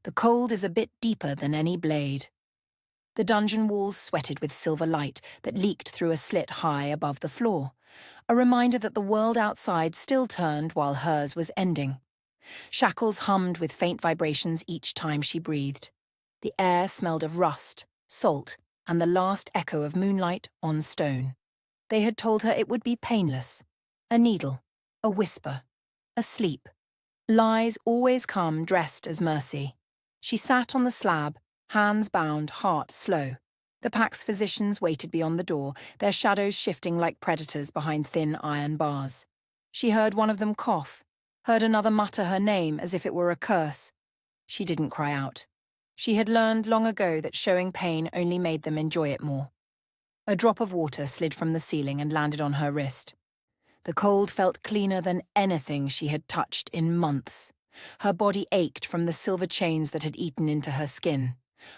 The cold is a bit deeper than any blade. The dungeon walls sweated with silver light that leaked through a slit high above the floor, a reminder that the world outside still turned while hers was ending. Shackles hummed with faint vibrations each time she breathed. The air smelled of rust, salt, and the last echo of moonlight on stone. They had told her it would be painless. A needle, a whisper, a sleep. Lies always come dressed as mercy. She sat on the slab, hands bound, heart slow. The pack's physicians waited beyond the door, their shadows shifting like predators behind thin iron bars. She heard one of them cough, heard another mutter her name as if it were a curse. She didn't cry out. She had learned long ago that showing pain only made them enjoy it more. A drop of water slid from the ceiling and landed on her wrist. The cold felt cleaner than anything she had touched in months. Her body ached from the silver chains that had eaten into her skin.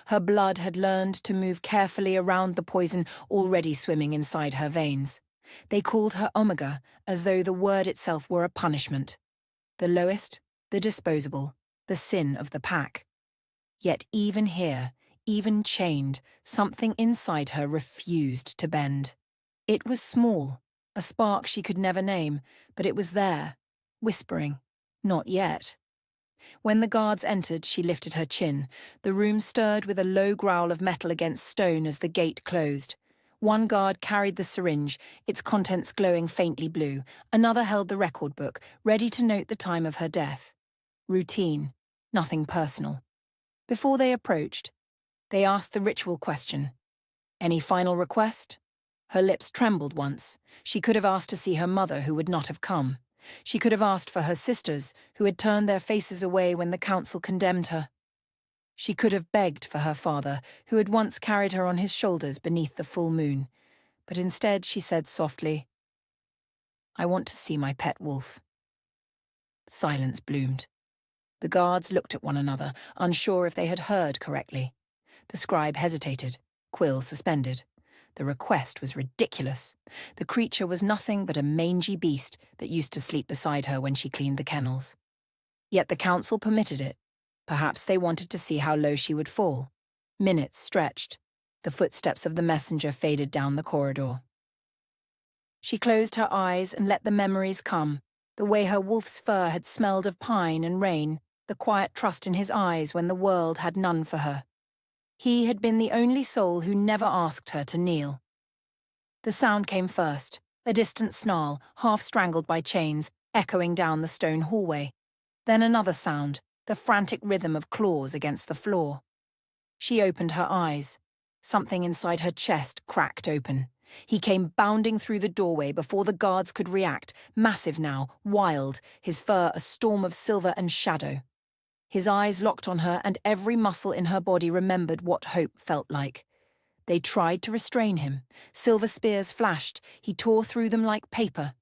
Her blood had learned to move carefully around the poison already swimming inside her veins. They called her Omega, as though the word itself were a punishment. The lowest, the disposable, the sin of the pack. Yet even here, even chained, something inside her refused to bend. It was small, a spark she could never name, but it was there, whispering, "Not yet." When the guards entered, she lifted her chin. The room stirred with a low growl of metal against stone as the gate closed. One guard carried the syringe, its contents glowing faintly blue. Another held the record book, ready to note the time of her death. Routine, nothing personal. Before they approached, they asked the ritual question. Any final request? Her lips trembled once. She could have asked to see her mother, who would not have come. She could have asked for her sisters, who had turned their faces away when the council condemned her. She could have begged for her father, who had once carried her on his shoulders beneath the full moon. But instead she said softly, "I want to see my pet wolf." Silence bloomed. The guards looked at one another, unsure if they had heard correctly. The scribe hesitated, quill suspended. The request was ridiculous. The creature was nothing but a mangy beast that used to sleep beside her when she cleaned the kennels. Yet the council permitted it. Perhaps they wanted to see how low she would fall. Minutes stretched. The footsteps of the messenger faded down the corridor. She closed her eyes and let the memories come, the way her wolf's fur had smelled of pine and rain, the quiet trust in his eyes when the world had none for her. He had been the only soul who never asked her to kneel. The sound came first, a distant snarl, half strangled by chains, echoing down the stone hallway. Then another sound, the frantic rhythm of claws against the floor. She opened her eyes. Something inside her chest cracked open. He came bounding through the doorway before the guards could react, massive now, wild, his fur a storm of silver and shadow. His eyes locked on her, and every muscle in her body remembered what hope felt like. They tried to restrain him. Silver spears flashed. He tore through them like paper.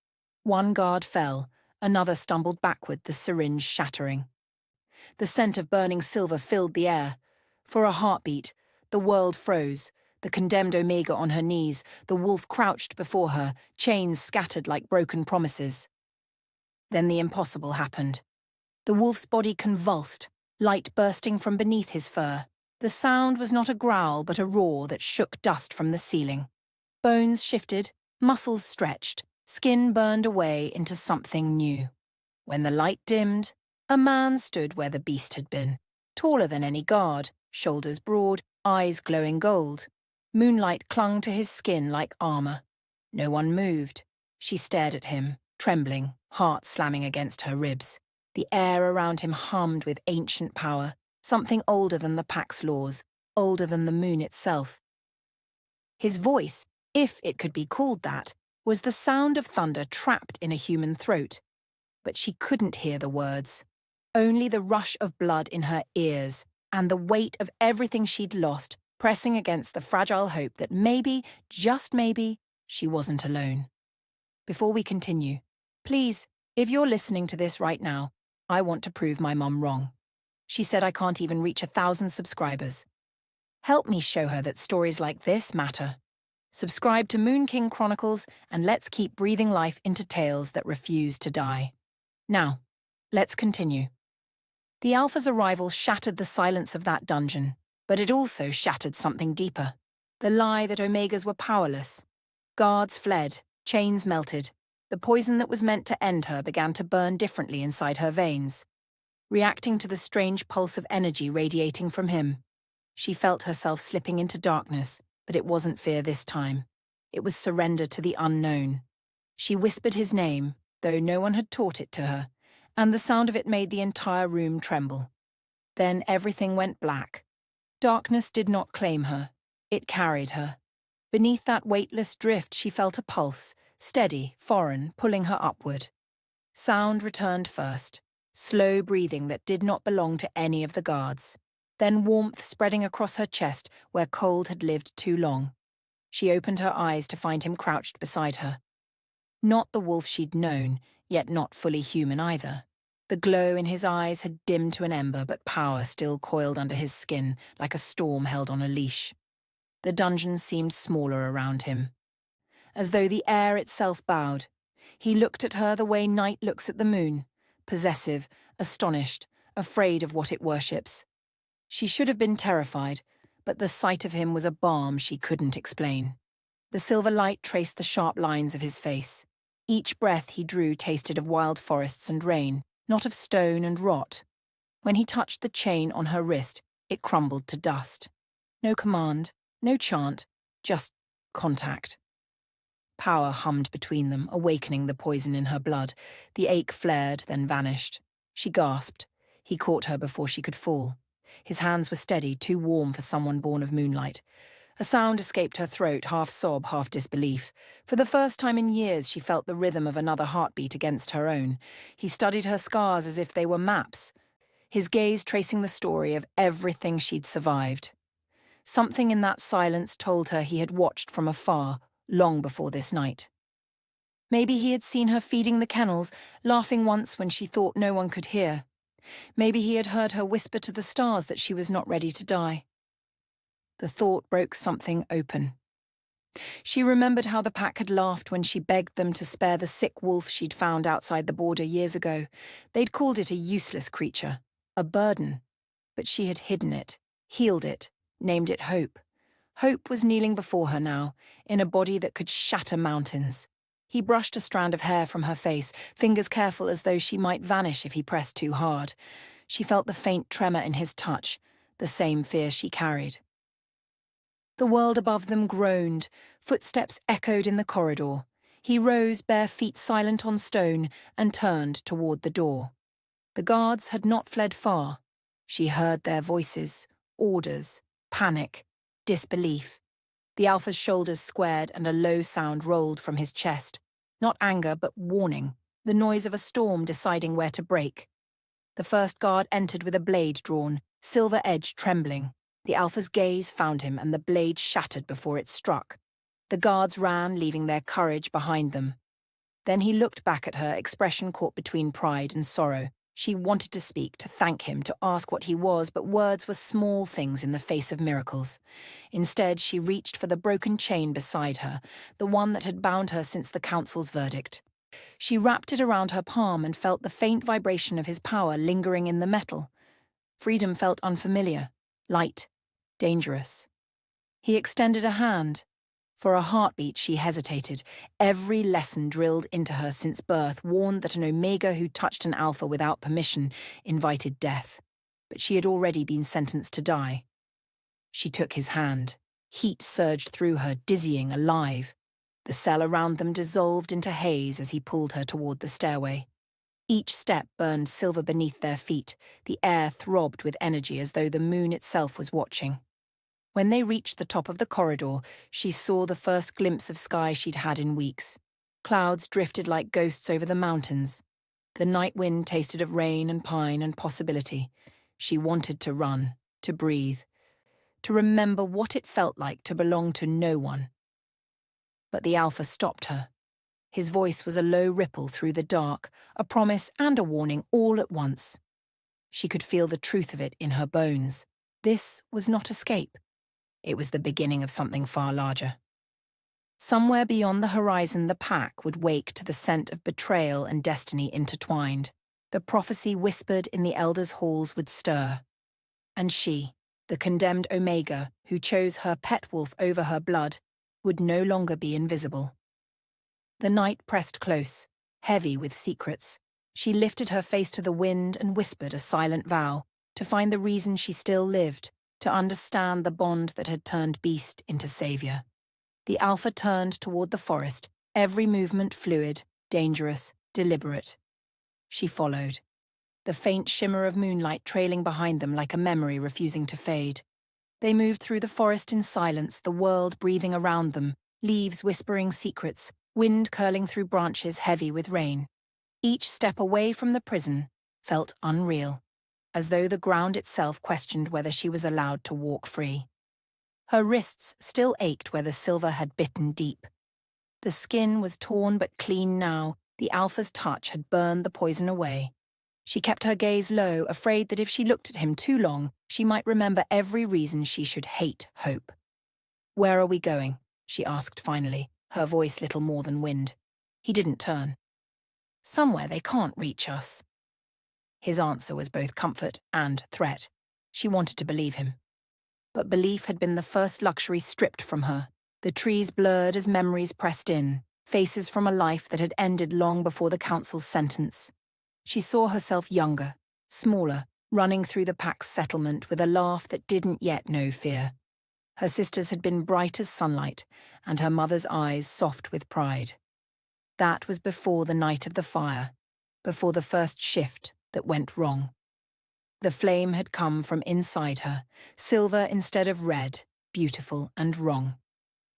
One guard fell. Another stumbled backward, the syringe shattering. The scent of burning silver filled the air. For a heartbeat, the world froze. The condemned Omega on her knees, the wolf crouched before her, chains scattered like broken promises. Then the impossible happened. The wolf's body convulsed, light bursting from beneath his fur. The sound was not a growl but a roar that shook dust from the ceiling. Bones shifted, muscles stretched, skin burned away into something new. When the light dimmed, a man stood where the beast had been, taller than any guard, shoulders broad, eyes glowing gold. Moonlight clung to his skin like armor. No one moved. She stared at him, trembling, heart slamming against her ribs. The air around him hummed with ancient power, something older than the pack's laws, older than the moon itself. His voice, if it could be called that, was the sound of thunder trapped in a human throat. But she couldn't hear the words, only the rush of blood in her ears and the weight of everything she'd lost pressing against the fragile hope that maybe, just maybe, she wasn't alone. Before we continue, please, if you're listening to this right now, I want to prove my mum wrong. She said I can't even reach 1,000 subscribers. Help me show her that stories like this matter. Subscribe to Moon King Chronicles and let's keep breathing life into tales that refuse to die. Now, let's continue. The Alpha's arrival shattered the silence of that dungeon, but it also shattered something deeper. The lie that Omegas were powerless. Guards fled, chains melted. The poison that was meant to end her began to burn differently inside her veins, reacting to the strange pulse of energy radiating from him. She felt herself slipping into darkness, but it wasn't fear this time. It was surrender to the unknown. She whispered his name, though no one had taught it to her, and the sound of it made the entire room tremble. Then everything went black. Darkness did not claim her. It carried her. Beneath that weightless drift she felt a pulse, steady, foreign, pulling her upward. Sound returned first, slow breathing that did not belong to any of the guards. Then warmth spreading across her chest where cold had lived too long. She opened her eyes to find him crouched beside her. Not the wolf she'd known, yet not fully human either. The glow in his eyes had dimmed to an ember, but power still coiled under his skin like a storm held on a leash. The dungeon seemed smaller around him, as though the air itself bowed. He looked at her the way night looks at the moon, possessive, astonished, afraid of what it worships. She should have been terrified, but the sight of him was a balm she couldn't explain. The silver light traced the sharp lines of his face. Each breath he drew tasted of wild forests and rain, not of stone and rot. When he touched the chain on her wrist, it crumbled to dust. No command, no chant, just contact. Power hummed between them, awakening the poison in her blood. The ache flared, then vanished. She gasped. He caught her before she could fall. His hands were steady, too warm for someone born of moonlight. A sound escaped her throat, half sob, half disbelief. For the first time in years, she felt the rhythm of another heartbeat against her own. He studied her scars as if they were maps, his gaze tracing the story of everything she'd survived. Something in that silence told her he had watched from afar, long before this night. Maybe he had seen her feeding the kennels, laughing once when she thought no one could hear. Maybe he had heard her whisper to the stars that she was not ready to die. The thought broke something open. She remembered how the pack had laughed when she begged them to spare the sick wolf she'd found outside the border years ago. They'd called it a useless creature, a burden. But she had hidden it, healed it, named it Hope. Hope was kneeling before her now, in a body that could shatter mountains. He brushed a strand of hair from her face, fingers careful as though she might vanish if he pressed too hard. She felt the faint tremor in his touch, the same fear she carried. The world above them groaned, footsteps echoed in the corridor. He rose, bare feet silent on stone, and turned toward the door. The guards had not fled far. She heard their voices, orders, panic, disbelief. The Alpha's shoulders squared and a low sound rolled from his chest. Not anger, but warning, the noise of a storm deciding where to break. The first guard entered with a blade drawn, silver edge trembling. The Alpha's gaze found him and the blade shattered before it struck. The guards ran, leaving their courage behind them. Then he looked back at her, expression caught between pride and sorrow. She wanted to speak, to thank him, to ask what he was, but words were small things in the face of miracles. Instead, she reached for the broken chain beside her, the one that had bound her since the council's verdict. She wrapped it around her palm and felt the faint vibration of his power lingering in the metal. Freedom felt unfamiliar, light, dangerous. He extended a hand. For a heartbeat, she hesitated. Every lesson drilled into her since birth warned that an Omega who touched an Alpha without permission invited death. But she had already been sentenced to die. She took his hand. Heat surged through her, dizzying, alive. The cell around them dissolved into haze as he pulled her toward the stairway. Each step burned silver beneath their feet. The air throbbed with energy as though the moon itself was watching. When they reached the top of the corridor, she saw the first glimpse of sky she'd had in weeks. Clouds drifted like ghosts over the mountains. The night wind tasted of rain and pine and possibility. She wanted to run, to breathe, to remember what it felt like to belong to no one. But the Alpha stopped her. His voice was a low ripple through the dark, a promise and a warning all at once. She could feel the truth of it in her bones. This was not escape. It was the beginning of something far larger. Somewhere beyond the horizon, the pack would wake to the scent of betrayal and destiny intertwined. The prophecy whispered in the elders' halls would stir. And she, the condemned Omega, who chose her pet wolf over her blood, would no longer be invisible. The night pressed close, heavy with secrets. She lifted her face to the wind and whispered a silent vow, to find the reason she still lived, to understand the bond that had turned beast into savior. The Alpha turned toward the forest, every movement fluid, dangerous, deliberate. She followed, the faint shimmer of moonlight trailing behind them like a memory refusing to fade. They moved through the forest in silence, the world breathing around them, leaves whispering secrets, wind curling through branches heavy with rain. Each step away from the prison felt unreal, as though the ground itself questioned whether she was allowed to walk free. Her wrists still ached where the silver had bitten deep. The skin was torn but clean now, the Alpha's touch had burned the poison away. She kept her gaze low, afraid that if she looked at him too long, she might remember every reason she should hate hope. "Where are we going?" she asked finally, her voice little more than wind. He didn't turn. "Somewhere they can't reach us." His answer was both comfort and threat. She wanted to believe him. But belief had been the first luxury stripped from her. The trees blurred as memories pressed in, faces from a life that had ended long before the council's sentence. She saw herself younger, smaller, running through the pack's settlement with a laugh that didn't yet know fear. Her sisters had been bright as sunlight, and her mother's eyes soft with pride. That was before the night of the fire, before the first shift that went wrong. The flame had come from inside her, silver instead of red, beautiful and wrong.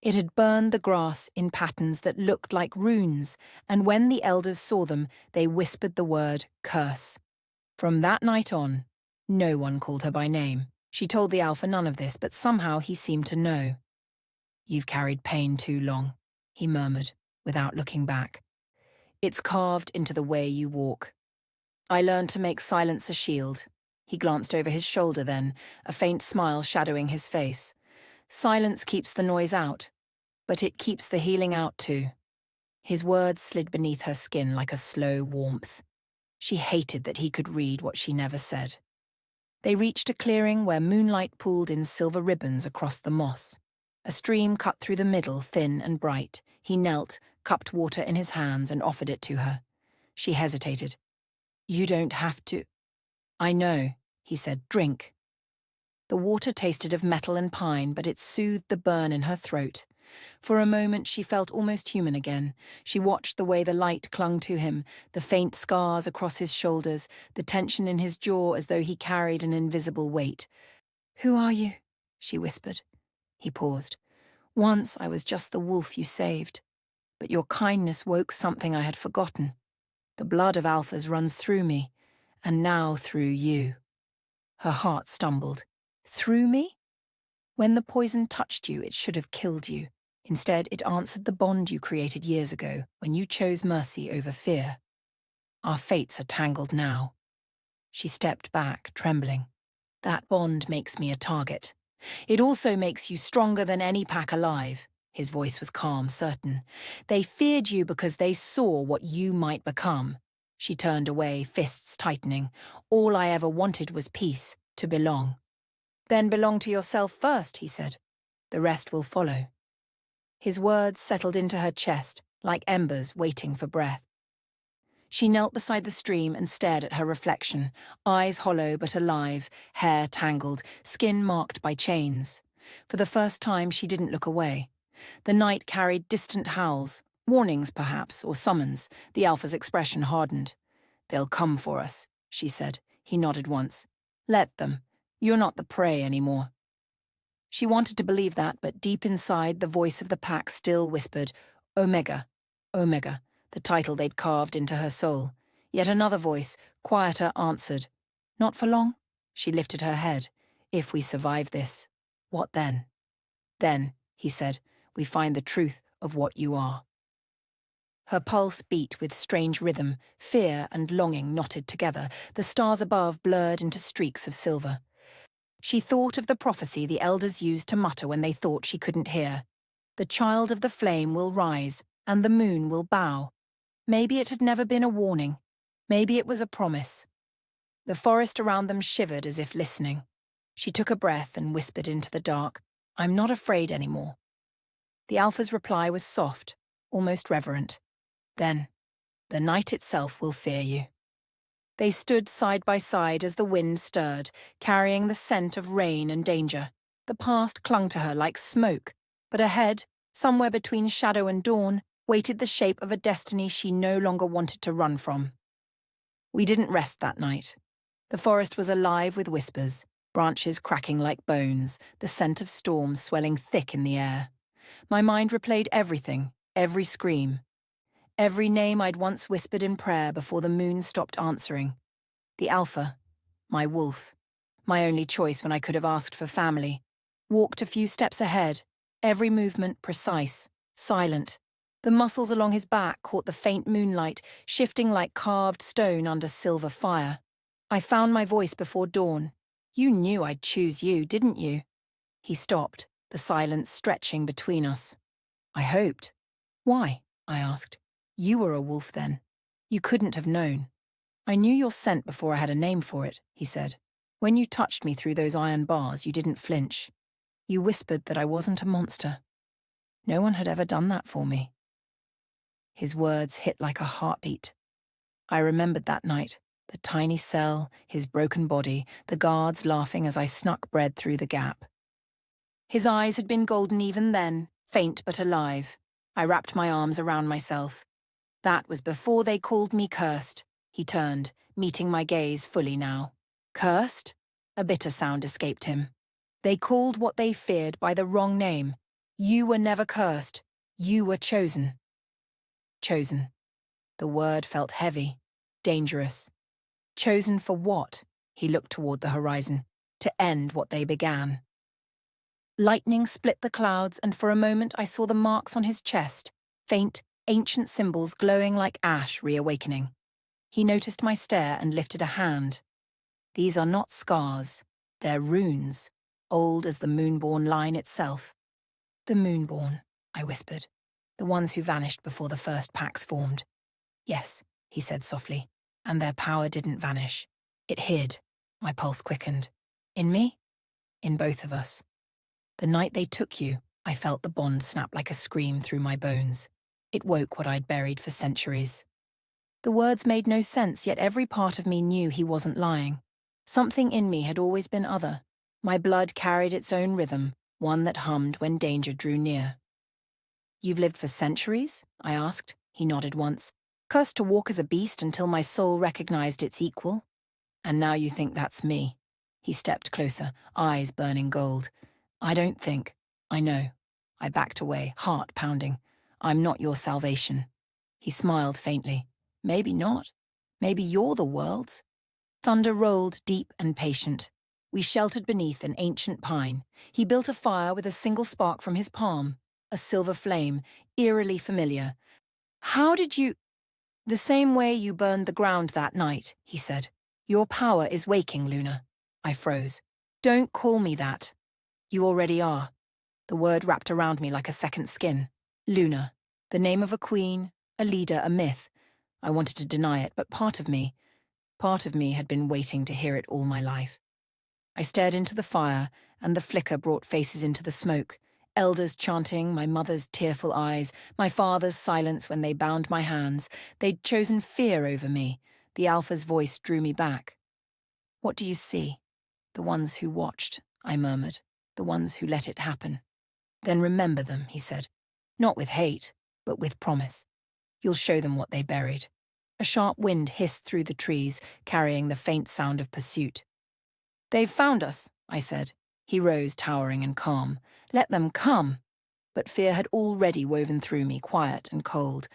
It had burned the grass in patterns that looked like runes, and when the elders saw them, they whispered the word curse. From that night on, no one called her by name. She told the Alpha none of this, but somehow he seemed to know. "You've carried pain too long," he murmured, without looking back. "It's carved into the way you walk. I learned to make silence a shield." He glanced over his shoulder then, a faint smile shadowing his face. "Silence keeps the noise out, but it keeps the healing out too." His words slid beneath her skin like a slow warmth. She hated that he could read what she never said. They reached a clearing where moonlight pooled in silver ribbons across the moss. A stream cut through the middle, thin and bright. He knelt, cupped water in his hands, and offered it to her. She hesitated. "You don't have to." "I know," he said. "Drink." The water tasted of metal and pine, but it soothed the burn in her throat. For a moment she felt almost human again. She watched the way the light clung to him, the faint scars across his shoulders, the tension in his jaw as though he carried an invisible weight. "Who are you?" she whispered. He paused. "Once I was just the wolf you saved, but your kindness woke something I had forgotten. The blood of Alphas runs through me, and now through you." Her heart stumbled. "Through me?" "When the poison touched you, it should have killed you. Instead, it answered the bond you created years ago, when you chose mercy over fear. Our fates are tangled now." She stepped back, trembling. "That bond makes me a target. It also makes you stronger than any pack alive." His voice was calm, certain. "They feared you because they saw what you might become." She turned away, fists tightening. "All I ever wanted was peace, to belong." "Then belong to yourself first," he said. "The rest will follow." His words settled into her chest, like embers waiting for breath. She knelt beside the stream and stared at her reflection, eyes hollow but alive, hair tangled, skin marked by chains. For the first time she didn't look away. The night carried distant howls, warnings perhaps, or summons. The Alpha's expression hardened. "They'll come for us," she said. He nodded once. "Let them. You're not the prey anymore." She wanted to believe that, but deep inside the voice of the pack still whispered, "Omega, Omega," the title they'd carved into her soul. Yet another voice, quieter, answered, "Not for long?" She lifted her head. "If we survive this, what then?" "Then," he said, "we find the truth of what you are." Her pulse beat with strange rhythm, fear and longing knotted together, the stars above blurred into streaks of silver. She thought of the prophecy the elders used to mutter when they thought she couldn't hear. "The child of the flame will rise, and the moon will bow." Maybe it had never been a warning. Maybe it was a promise. The forest around them shivered as if listening. She took a breath and whispered into the dark, "I'm not afraid anymore." The Alpha's reply was soft, almost reverent. "Then, the night itself will fear you." They stood side by side as the wind stirred, carrying the scent of rain and danger. The past clung to her like smoke, but ahead, somewhere between shadow and dawn, waited the shape of a destiny she no longer wanted to run from. We didn't rest that night. The forest was alive with whispers, branches cracking like bones, the scent of storms swelling thick in the air. My mind replayed everything, every scream, every name I'd once whispered in prayer before the moon stopped answering. The Alpha, my wolf, my only choice when I could have asked for family, walked a few steps ahead, every movement precise, silent. The muscles along his back caught the faint moonlight, shifting like carved stone under silver fire. I found my voice before dawn. "You knew I'd choose you, didn't you?" He stopped, the silence stretching between us. "I hoped." "Why?" I asked. "You were a wolf then. You couldn't have known." "I knew your scent before I had a name for it," he said. "When you touched me through those iron bars, you didn't flinch. You whispered that I wasn't a monster. No one had ever done that for me." His words hit like a heartbeat. I remembered that night, the tiny cell, his broken body, the guards laughing as I snuck bread through the gap. His eyes had been golden even then, faint but alive. I wrapped my arms around myself. "That was before they called me cursed." He turned, meeting my gaze fully now. "Cursed?" A bitter sound escaped him. "They called what they feared by the wrong name. You were never cursed. You were chosen." Chosen. The word felt heavy, dangerous. Chosen for what? He looked toward the horizon. To end what they began. Lightning split the clouds, and for a moment I saw the marks on his chest, faint, ancient symbols glowing like ash reawakening. He noticed my stare and lifted a hand. "These are not scars. They're runes, old as the Moonborn line itself." "The Moonborn," I whispered. "The ones who vanished before the first packs formed." "Yes," he said softly, "and their power didn't vanish. It hid." My pulse quickened. "In me?" "In both of us. The night they took you, I felt the bond snap like a scream through my bones. It woke what I'd buried for centuries." The words made no sense, yet every part of me knew he wasn't lying. Something in me had always been other. My blood carried its own rhythm, one that hummed when danger drew near. "You've lived for centuries?" I asked. He nodded once. "Cursed to walk as a beast until my soul recognized its equal. And now you think that's me." He stepped closer, eyes burning gold. "I don't think. I know." I backed away, heart pounding. "I'm not your salvation." He smiled faintly. "Maybe not. Maybe you're the world's." Thunder rolled deep and patient. We sheltered beneath an ancient pine. He built a fire with a single spark from his palm, a silver flame, eerily familiar. "How did you—" "The same way you burned the ground that night," he said. "Your power is waking, Luna." I froze. "Don't call me that." "You already are." The word wrapped around me like a second skin. Luna. The name of a queen, a leader, a myth. I wanted to deny it, but part of me had been waiting to hear it all my life. I stared into the fire, and the flicker brought faces into the smoke. Elders chanting, my mother's tearful eyes, my father's silence when they bound my hands. They'd chosen fear over me. The Alpha's voice drew me back. "What do you see?" "The ones who watched," I murmured. "The ones who let it happen." "Then remember them," he said. "Not with hate, but with promise. You'll show them what they buried." A sharp wind hissed through the trees, carrying the faint sound of pursuit. "They've found us," I said. He rose, towering and calm. "Let them come." But fear had already woven through me, quiet and cold.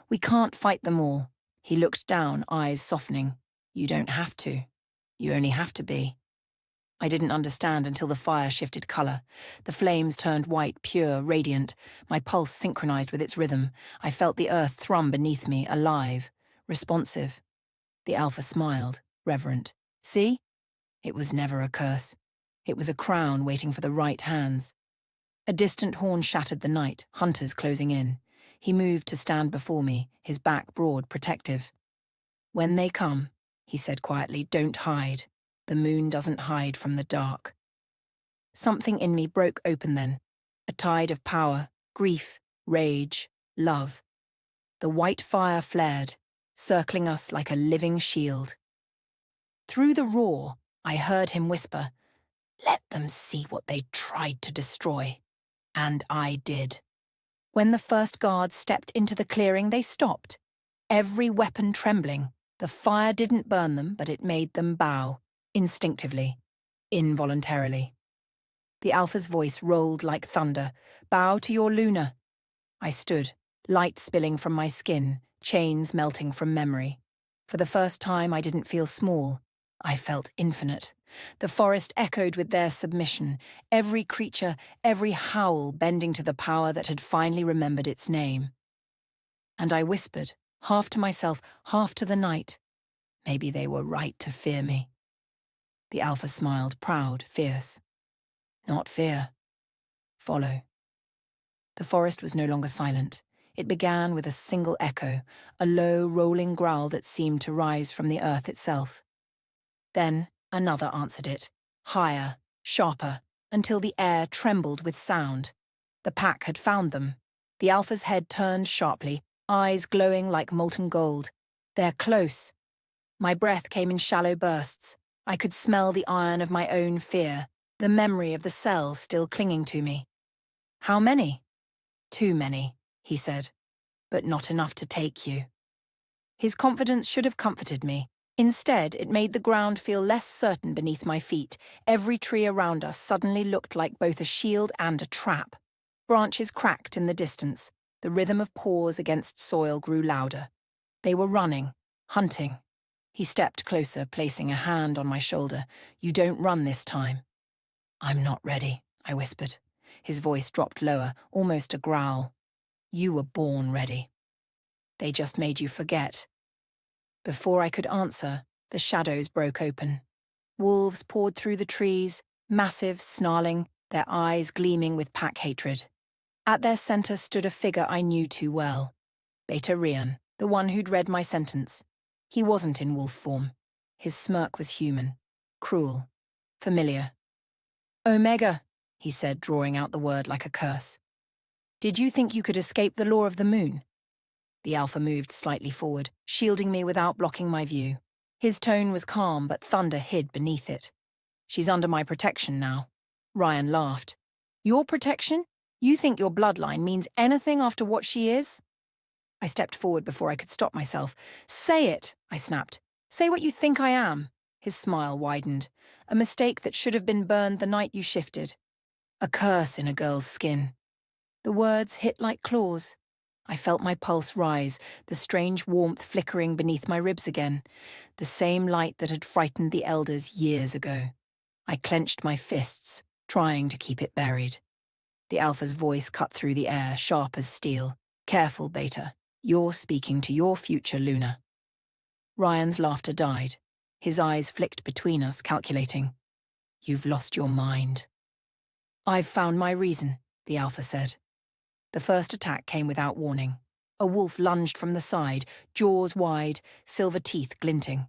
"We can't fight them all." He looked down, eyes softening. "You don't have to. You only have to be." I didn't understand until the fire shifted color. The flames turned white, pure, radiant. My pulse synchronized with its rhythm. I felt the earth thrum beneath me, alive, responsive. The Alpha smiled, reverent. "See? It was never a curse. It was a crown waiting for the right hands." A distant horn shattered the night, hunters closing in. He moved to stand before me, his back broad, protective. "When they come," he said quietly, "don't hide. The moon doesn't hide from the dark." Something in me broke open then, a tide of power, grief, rage, love. The white fire flared, circling us like a living shield. Through the roar, I heard him whisper, "Let them see what they tried to destroy." And I did. When the first guards stepped into the clearing, they stopped, every weapon trembling. The fire didn't burn them, but it made them bow, instinctively, involuntarily. The Alpha's voice rolled like thunder. "Bow to your Luna." I stood, light spilling from my skin, chains melting from memory. For the first time, I didn't feel small. I felt infinite. The forest echoed with their submission, every creature, every howl bending to the power that had finally remembered its name. And I whispered, half to myself, half to the night, maybe they were right to fear me. The Alpha smiled, proud, fierce. "Not fear. Follow." The forest was no longer silent. It began with a single echo, a low, rolling growl that seemed to rise from the earth itself. Then another answered it, higher, sharper, until the air trembled with sound. The pack had found them. The Alpha's head turned sharply, eyes glowing like molten gold. "They're close." My breath came in shallow bursts. I could smell the iron of my own fear, the memory of the cell still clinging to me. "How many?" "Too many," he said, "but not enough to take you." His confidence should have comforted me. Instead, it made the ground feel less certain beneath my feet. Every tree around us suddenly looked like both a shield and a trap. Branches cracked in the distance. The rhythm of paws against soil grew louder. They were running, hunting. He stepped closer, placing a hand on my shoulder. "You don't run this time." "I'm not ready," I whispered. His voice dropped lower, almost a growl. "You were born ready. They just made you forget." Before I could answer, the shadows broke open. Wolves poured through the trees, massive, snarling, their eyes gleaming with pack hatred. At their center stood a figure I knew too well. Beta Rian, the one who'd read my sentence. He wasn't in wolf form. His smirk was human, cruel, familiar. "Omega," he said, drawing out the word like a curse. "Did you think you could escape the law of the moon?" The Alpha moved slightly forward, shielding me without blocking my view. His tone was calm, but thunder hid beneath it. "She's under my protection now." Ryan laughed. "Your protection? You think your bloodline means anything after what she is?" I stepped forward before I could stop myself. "Say it," I snapped. "Say what you think I am." His smile widened. "A mistake that should have been burned the night you shifted. A curse in a girl's skin." The words hit like claws. I felt my pulse rise, the strange warmth flickering beneath my ribs again, the same light that had frightened the elders years ago. I clenched my fists, trying to keep it buried. The Alpha's voice cut through the air, sharp as steel. "Careful, Beta. You're speaking to your future Luna." Ryan's laughter died. His eyes flicked between us, calculating. "You've lost your mind." "I've found my reason," the Alpha said. The first attack came without warning. A wolf lunged from the side, jaws wide, silver teeth glinting.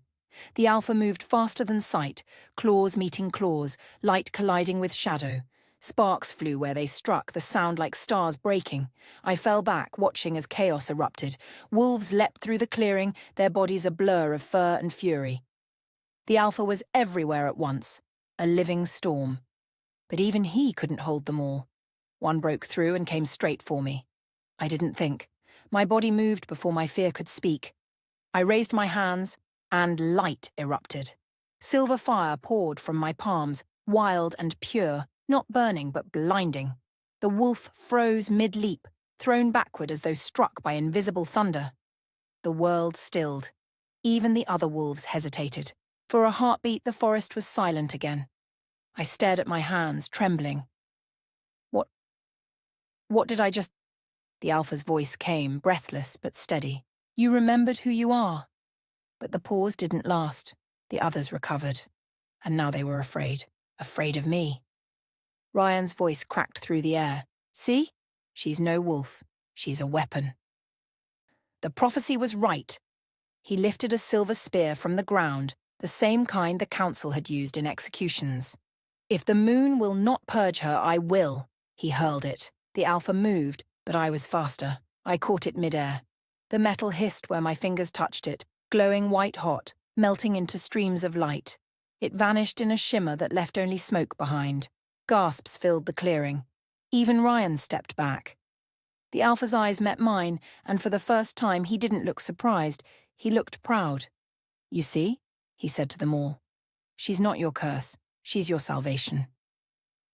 The Alpha moved faster than sight, claws meeting claws, light colliding with shadow. Sparks flew where they struck, the sound like stars breaking. I fell back, watching as chaos erupted. Wolves leapt through the clearing, their bodies a blur of fur and fury. The Alpha was everywhere at once, a living storm. But even he couldn't hold them all. One broke through and came straight for me. I didn't think. My body moved before my fear could speak. I raised my hands, and light erupted. Silver fire poured from my palms, wild and pure, not burning but blinding. The wolf froze mid-leap, thrown backward as though struck by invisible thunder. The world stilled. Even the other wolves hesitated. For a heartbeat, the forest was silent again. I stared at my hands, trembling. What did I just... The Alpha's voice came, breathless but steady. "You remembered who you are." But the pause didn't last. The others recovered. And now they were afraid. Afraid of me. Ryan's voice cracked through the air. "See? She's no wolf. She's a weapon." The prophecy was right. He lifted a silver spear from the ground, the same kind the council had used in executions. "If the moon will not purge her, I will." He hurled it. The alpha moved, but I was faster. I caught it midair. The metal hissed where my fingers touched it, glowing white-hot, melting into streams of light. It vanished in a shimmer that left only smoke behind. Gasps filled the clearing. Even Ryan stepped back. The alpha's eyes met mine, and for the first time he didn't look surprised. He looked proud. "You see?" he said to them all. "She's not your curse. She's your salvation."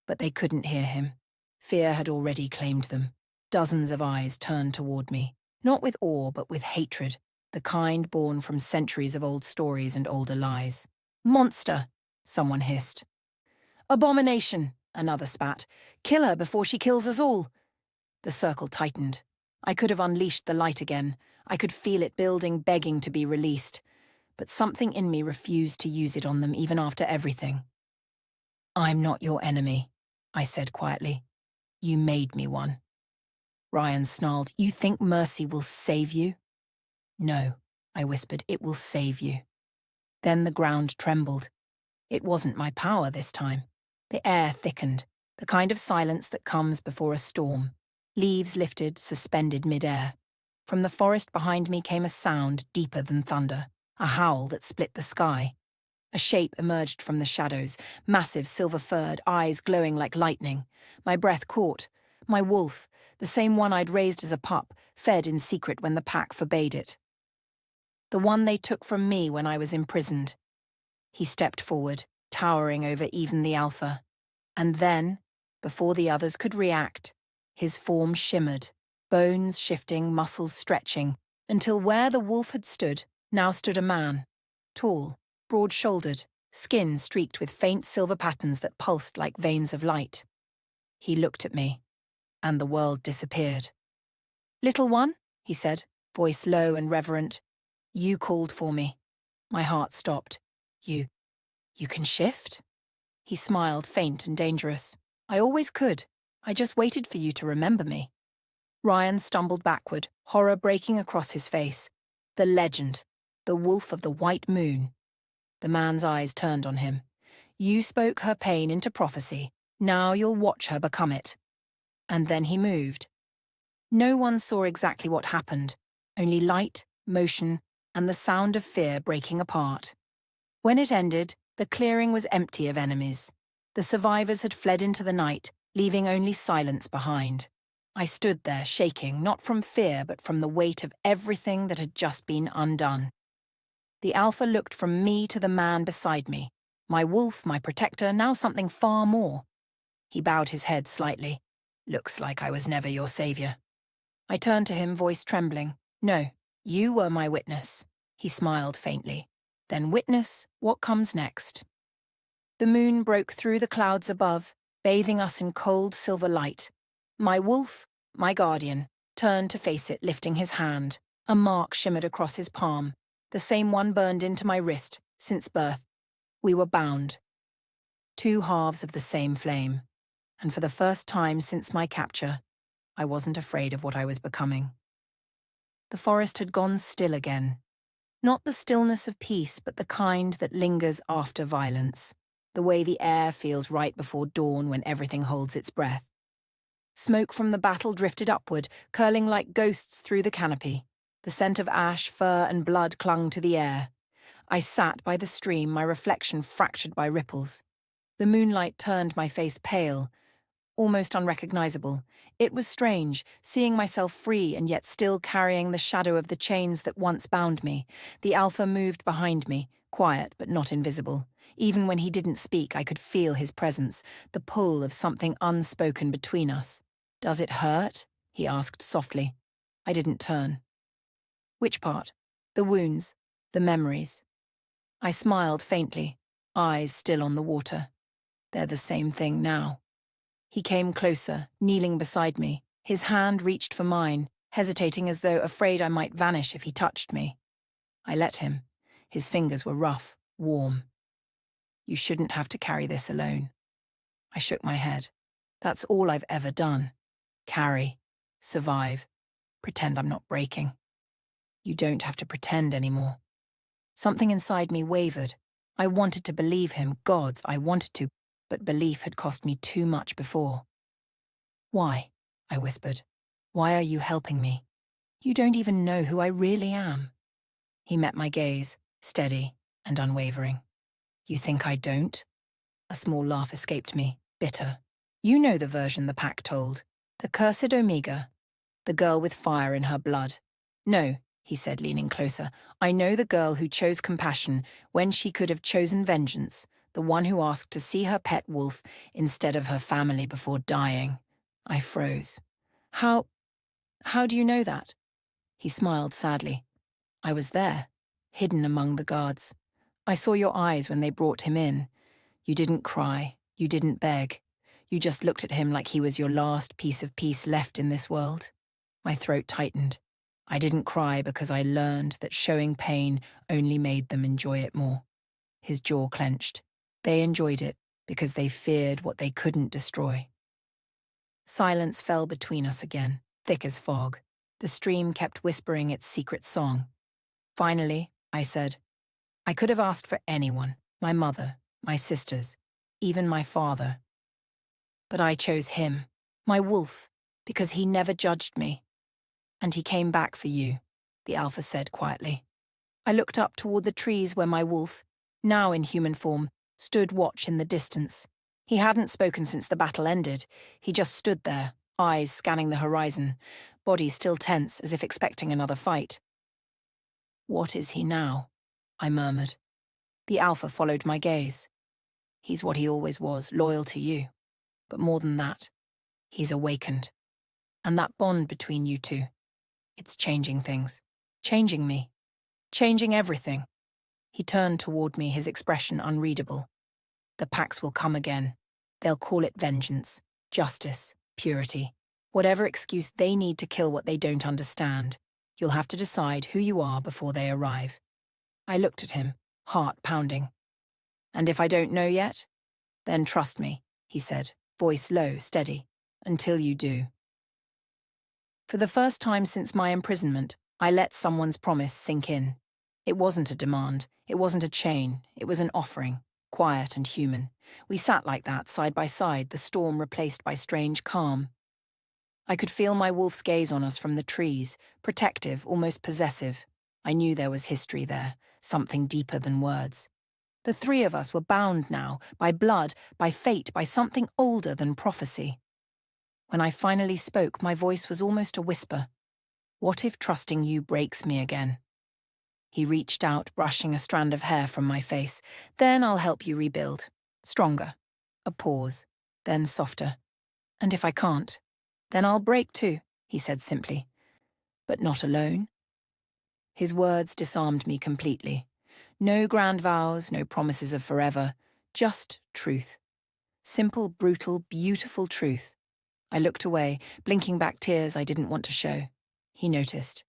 But they couldn't hear him. Fear had already claimed them. Dozens of eyes turned toward me, not with awe but with hatred, the kind born from centuries of old stories and older lies. "Monster!" someone hissed. "Abomination!" another spat. "Kill her before she kills us all." The circle tightened. I could have unleashed the light again. I could feel it building, begging to be released. But something in me refused to use it on them even after everything. "I'm not your enemy," I said quietly. "You made me one." Ryan snarled. "You think mercy will save you?" "No," I whispered, "it will save you." Then the ground trembled. It wasn't my power this time. The air thickened, the kind of silence that comes before a storm. Leaves lifted, suspended mid-air. From the forest behind me came a sound deeper than thunder, a howl that split the sky. A shape emerged from the shadows, massive, silver-furred, eyes glowing like lightning. My breath caught. My wolf, the same one I'd raised as a pup, fed in secret when the pack forbade it. The one they took from me when I was imprisoned. He stepped forward, towering over even the alpha. And then, before the others could react, his form shimmered, bones shifting, muscles stretching, until where the wolf had stood, now stood a man. Tall, broad-shouldered, skin streaked with faint silver patterns that pulsed like veins of light. He looked at me, and the world disappeared. "Little one," he said, voice low and reverent. "You called for me." My heart stopped. You can shift?" He smiled, faint and dangerous. "I always could. I just waited for you to remember me." Ryan stumbled backward, horror breaking across his face. The legend, the wolf of the white moon. The man's eyes turned on him. "You spoke her pain into prophecy. Now you'll watch her become it." And then he moved. No one saw exactly what happened, only light, motion, and the sound of fear breaking apart. When it ended, the clearing was empty of enemies. The survivors had fled into the night, leaving only silence behind. I stood there, shaking, not from fear but from the weight of everything that had just been undone. The alpha looked from me to the man beside me. My wolf, my protector, now something far more. He bowed his head slightly. "Looks like I was never your savior." I turned to him, voice trembling. "No, you were my witness." He smiled faintly. "Then witness what comes next." The moon broke through the clouds above, bathing us in cold silver light. My wolf, my guardian, turned to face it, lifting his hand. A mark shimmered across his palm, the same one burned into my wrist since birth. We were bound. Two halves of the same flame. And for the first time since my capture, I wasn't afraid of what I was becoming. The forest had gone still again. Not the stillness of peace, but the kind that lingers after violence. The way the air feels right before dawn when everything holds its breath. Smoke from the battle drifted upward, curling like ghosts through the canopy. The scent of ash, fur, and blood clung to the air. I sat by the stream, my reflection fractured by ripples. The moonlight turned my face pale, almost unrecognizable. It was strange, seeing myself free and yet still carrying the shadow of the chains that once bound me. The alpha moved behind me, quiet but not invisible. Even when he didn't speak, I could feel his presence, the pull of something unspoken between us. "Does it hurt?" he asked softly. I didn't turn. "Which part?" "The wounds, the memories." I smiled faintly, eyes still on the water. "They're the same thing now." He came closer, kneeling beside me. His hand reached for mine, hesitating as though afraid I might vanish if he touched me. I let him. His fingers were rough, warm. "You shouldn't have to carry this alone." I shook my head. "That's all I've ever done. Carry, survive, pretend I'm not breaking." "You don't have to pretend anymore." Something inside me wavered. I wanted to believe him, gods, I wanted to, but belief had cost me too much before. Why? I whispered. Why are you helping me? You don't even know who I really am. He met my gaze, steady and unwavering. You think I don't? A small laugh escaped me, bitter. You know the version the pack told. The cursed Omega. The girl with fire in her blood. No, he said, leaning closer. I know the girl who chose compassion when she could have chosen vengeance, the one who asked to see her pet wolf instead of her family before dying. I froze. How do you know that? He smiled sadly. I was there, hidden among the guards. I saw your eyes when they brought him in. You didn't cry, you didn't beg. You just looked at him like he was your last piece of peace left in this world. My throat tightened. I didn't cry because I learned that showing pain only made them enjoy it more. His jaw clenched. They enjoyed it because they feared what they couldn't destroy. Silence fell between us again, thick as fog. The stream kept whispering its secret song. Finally, I said, I could have asked for anyone, my mother, my sisters, even my father. But I chose him, my wolf, because he never judged me. And he came back for you, the alpha said quietly. I looked up toward the trees where my wolf, now in human form, stood watch in the distance. He hadn't spoken since the battle ended. He just stood there, eyes scanning the horizon, body still tense as if expecting another fight. What is he now? I murmured. The alpha followed my gaze. He's what he always was, loyal to you. But more than that, he's awakened. And that bond between you two, it's changing things, changing me, changing everything. He turned toward me, his expression unreadable. The packs will come again. They'll call it vengeance, justice, purity. Whatever excuse they need to kill what they don't understand, you'll have to decide who you are before they arrive. I looked at him, heart pounding. And if I don't know yet? Then trust me, he said, voice low, steady, until you do. For the first time since my imprisonment, I let someone's promise sink in. It wasn't a demand, it wasn't a chain, it was an offering, quiet and human. We sat like that, side by side, the storm replaced by strange calm. I could feel my wolf's gaze on us from the trees, protective, almost possessive. I knew there was history there, something deeper than words. The three of us were bound now, by blood, by fate, by something older than prophecy. When I finally spoke, my voice was almost a whisper. What if trusting you breaks me again? He reached out, brushing a strand of hair from my face. Then I'll help you rebuild. Stronger. A pause. Then softer. And if I can't, then I'll break too, he said simply. But not alone. His words disarmed me completely. No grand vows, no promises of forever. Just truth. Simple, brutal, beautiful truth. I looked away, blinking back tears I didn't want to show. He noticed.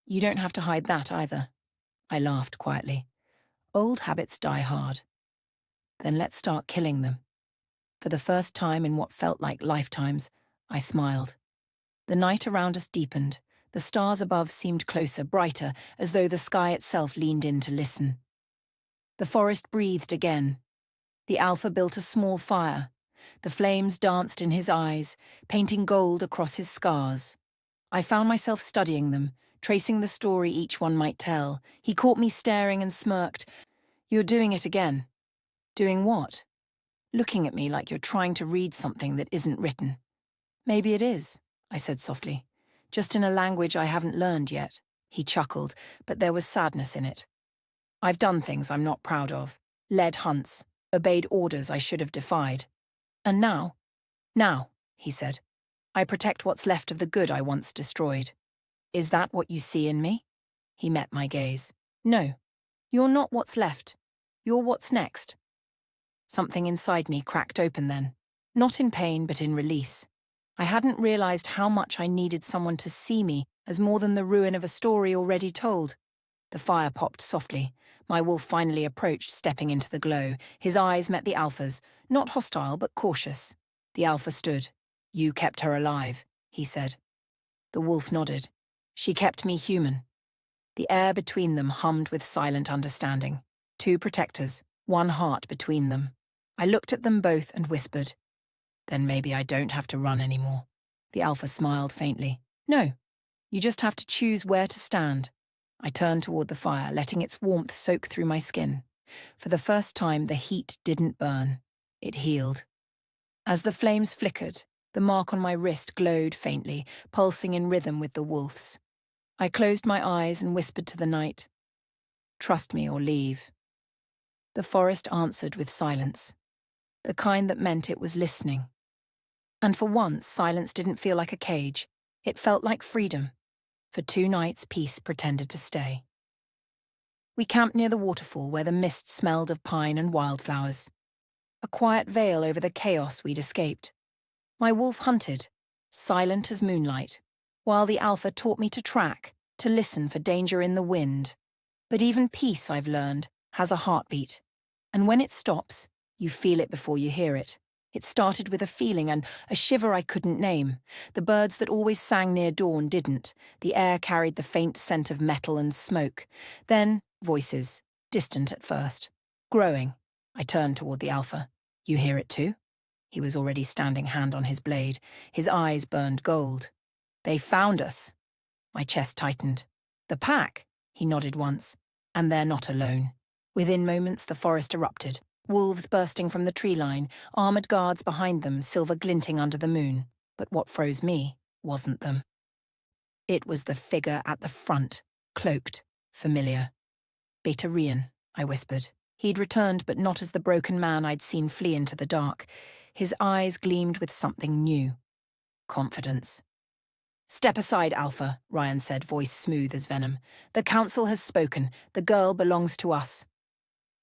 You don't have to hide that either. I laughed quietly. Old habits die hard. Then let's start killing them. For the first time in what felt like lifetimes, I smiled. The night around us deepened. The stars above seemed closer, brighter, as though the sky itself leaned in to listen. The forest breathed again. The alpha built a small fire. The flames danced in his eyes, painting gold across his scars. I found myself studying them, tracing the story each one might tell. He caught me staring and smirked. You're doing it again. Doing what? Looking at me like you're trying to read something that isn't written. Maybe it is, I said softly, just in a language I haven't learned yet. He chuckled, but there was sadness in it. I've done things I'm not proud of, led hunts, obeyed orders I should have defied. And now, he said, I protect what's left of the good I once destroyed. Is that what you see in me? He met my gaze. No, you're not what's left. You're what's next. Something inside me cracked open then, not in pain but in release. I hadn't realized how much I needed someone to see me as more than the ruin of a story already told. The fire popped softly. My wolf finally approached, stepping into the glow. His eyes met the alpha's, not hostile but cautious. The alpha stood. You kept her alive, he said. The wolf nodded. She kept me human. The air between them hummed with silent understanding. Two protectors, one heart between them. I looked at them both and whispered, "Then maybe I don't have to run anymore." The alpha smiled faintly. "No, you just have to choose where to stand." I turned toward the fire, letting its warmth soak through my skin. For the first time, the heat didn't burn. It healed. As the flames flickered, the mark on my wrist glowed faintly, pulsing in rhythm with the wolf's. I closed my eyes and whispered to the night, "Trust me or leave." The forest answered with silence, the kind that meant it was listening. And for once, silence didn't feel like a cage. It felt like freedom. For 2 nights, peace pretended to stay. We camped near the waterfall where the mist smelled of pine and wildflowers. A quiet veil over the chaos we'd escaped. My wolf hunted, silent as moonlight, while the alpha taught me to track, to listen for danger in the wind. But even peace, I've learned, has a heartbeat. And when it stops, you feel it before you hear it. It started with a feeling and a shiver I couldn't name. The birds that always sang near dawn didn't. The air carried the faint scent of metal and smoke. Then, voices, distant at first. Growing. I turned toward the alpha. "You hear it too?" He was already standing, hand on his blade. His eyes burned gold. "They found us." My chest tightened. "The pack?" He nodded once. "And they're not alone." Within moments, the forest erupted. Wolves bursting from the tree line, armored guards behind them, silver glinting under the moon. But what froze me wasn't them. It was the figure at the front, cloaked, familiar. "Betrayal," I whispered. He'd returned, but not as the broken man I'd seen flee into the dark. His eyes gleamed with something new. Confidence. "Step aside, Alpha," Ryan said, voice smooth as venom. "The council has spoken. The girl belongs to us."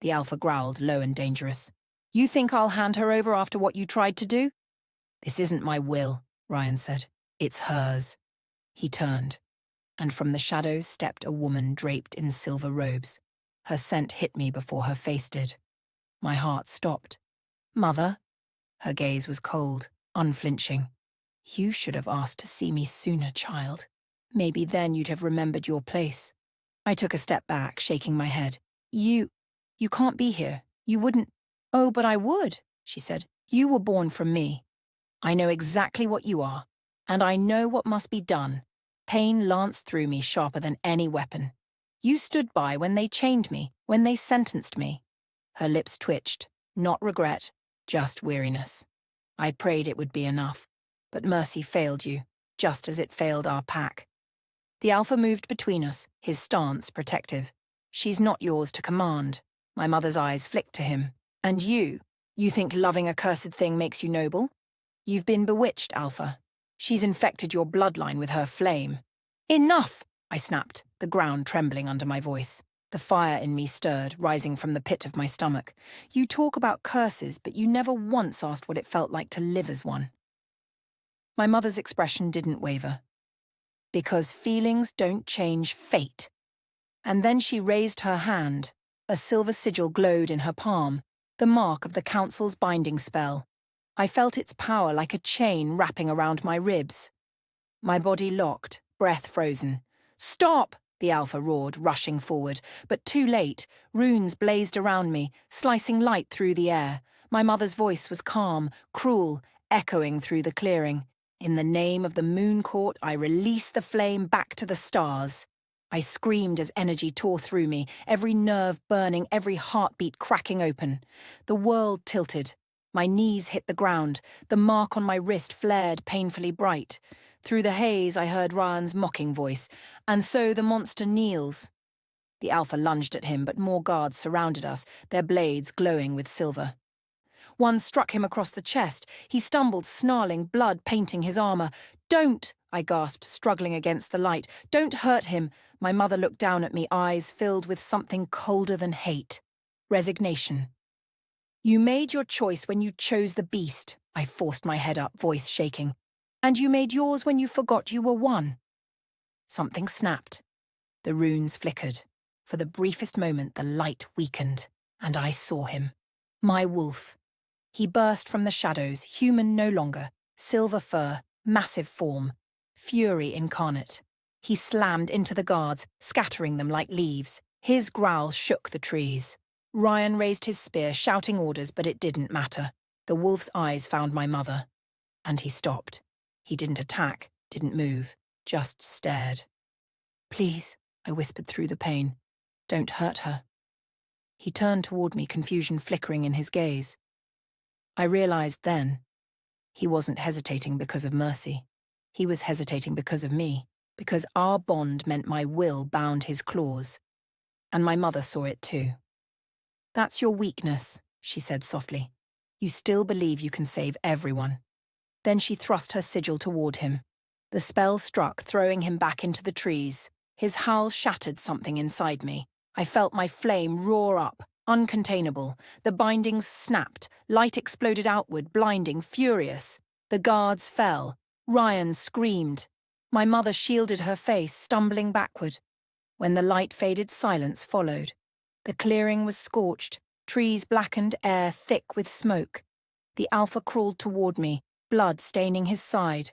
The alpha growled, low and dangerous. "You think I'll hand her over after what you tried to do?" "This isn't my will," Ryan said. "It's hers." He turned, and from the shadows stepped a woman draped in silver robes. Her scent hit me before her face did. My heart stopped. "Mother?" Her gaze was cold, unflinching. "You should have asked to see me sooner, child. Maybe then you'd have remembered your place." I took a step back, shaking my head. You can't be here. You wouldn't." "Oh, but I would," she said. "You were born from me. I know exactly what you are, and I know what must be done." Pain lanced through me sharper than any weapon. "You stood by when they chained me, when they sentenced me." Her lips twitched, not regret, just weariness. "I prayed it would be enough, but mercy failed you, just as it failed our pack." The alpha moved between us, his stance protective. "She's not yours to command." My mother's eyes flicked to him. "And you think loving a cursed thing makes you noble? You've been bewitched, Alpha. She's infected your bloodline with her flame." "Enough!" I snapped, the ground trembling under my voice. The fire in me stirred, rising from the pit of my stomach. "You talk about curses, but you never once asked what it felt like to live as one." My mother's expression didn't waver. "Because feelings don't change fate." And then she raised her hand. A silver sigil glowed in her palm, the mark of the council's binding spell. I felt its power like a chain wrapping around my ribs. My body locked, breath frozen. "Stop!" the alpha roared, rushing forward. But too late. Runes blazed around me, slicing light through the air. My mother's voice was calm, cruel, echoing through the clearing. "In the name of the Moon Court, I release the flame back to the stars." I screamed as energy tore through me, every nerve burning, every heartbeat cracking open. The world tilted. My knees hit the ground. The mark on my wrist flared painfully bright. Through the haze, I heard Ryan's mocking voice. "And so the monster kneels." The alpha lunged at him, but more guards surrounded us, their blades glowing with silver. One struck him across the chest. He stumbled, snarling, blood painting his armor. "Don't!" I gasped, struggling against the light. "Don't hurt him." My mother looked down at me, eyes filled with something colder than hate. Resignation. "You made your choice when you chose the beast." I forced my head up, voice shaking. "And you made yours when you forgot you were one." Something snapped. The runes flickered. For the briefest moment, the light weakened, and I saw him. My wolf. He burst from the shadows, human no longer, silver fur, massive form, fury incarnate. He slammed into the guards, scattering them like leaves. His growl shook the trees. Ryan raised his spear, shouting orders, but it didn't matter. The wolf's eyes found my mother. And he stopped. He didn't attack, didn't move, just stared. "Please," I whispered through the pain. "Don't hurt her." He turned toward me, confusion flickering in his gaze. I realized then, he wasn't hesitating because of mercy. He was hesitating because of me, because our bond meant my will bound his claws. And my mother saw it too. "That's your weakness," she said softly. "You still believe you can save everyone." Then she thrust her sigil toward him. The spell struck, throwing him back into the trees. His howl shattered something inside me. I felt my flame roar up, uncontainable. The bindings snapped, light exploded outward, blinding, furious. The guards fell. Ryan screamed. My mother shielded her face, stumbling backward. When the light faded, silence followed. The clearing was scorched, trees blackened, air thick with smoke. The alpha crawled toward me, blood staining his side.